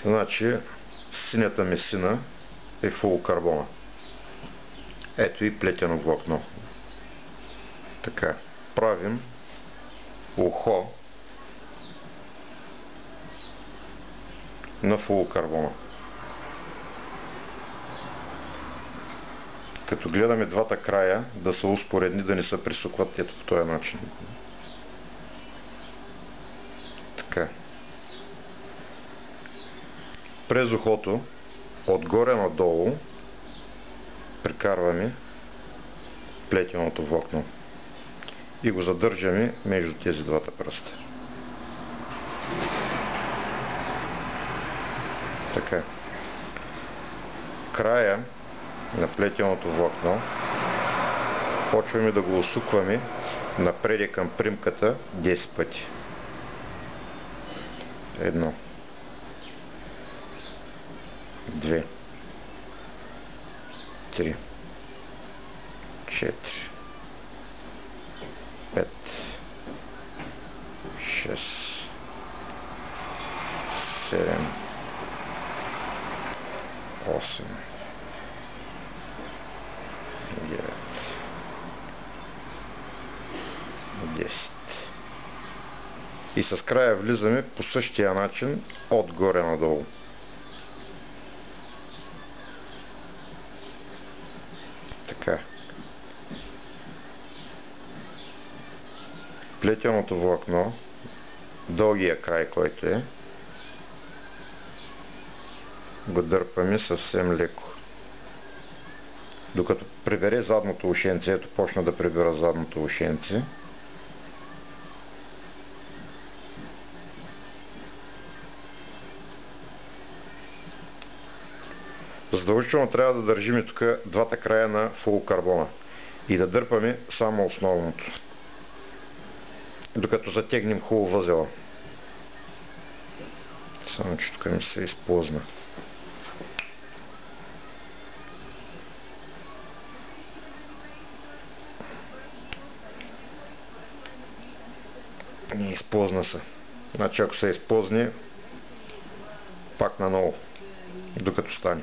Значи синята месина е флуорокарбона. Ето и плетено влакно. Така, правим ухо на флуорокарбона. Като гледаме двата края да са успоредни, да не се присукват ето по този начин. Така. През ухото, отгоре надолу, прикарваме плетеното влакно и го задържаме между тези двата пръста. Така. Края на плетеното влакно почваме да го усукваме напред към примката 10 пъти. 1, 2, 3, 4, 5, 6, 7, 8, 9, 10. И с края влизаме по същия начин отгоре надолу. Така. Плетеното влакно, дългия край, който е, го дърпаме съвсем леко. Докато прибере задното ушенце, ето почна да прибира задното ушенце. Задължително трябва да държим тук двата края на флуорокарбона и да дърпаме само основното, докато затегнем хубаво възела. Само че тук ми се изплъзна. Не изплъзна се. Значи ако се изплъзне, пак наново, докато стане.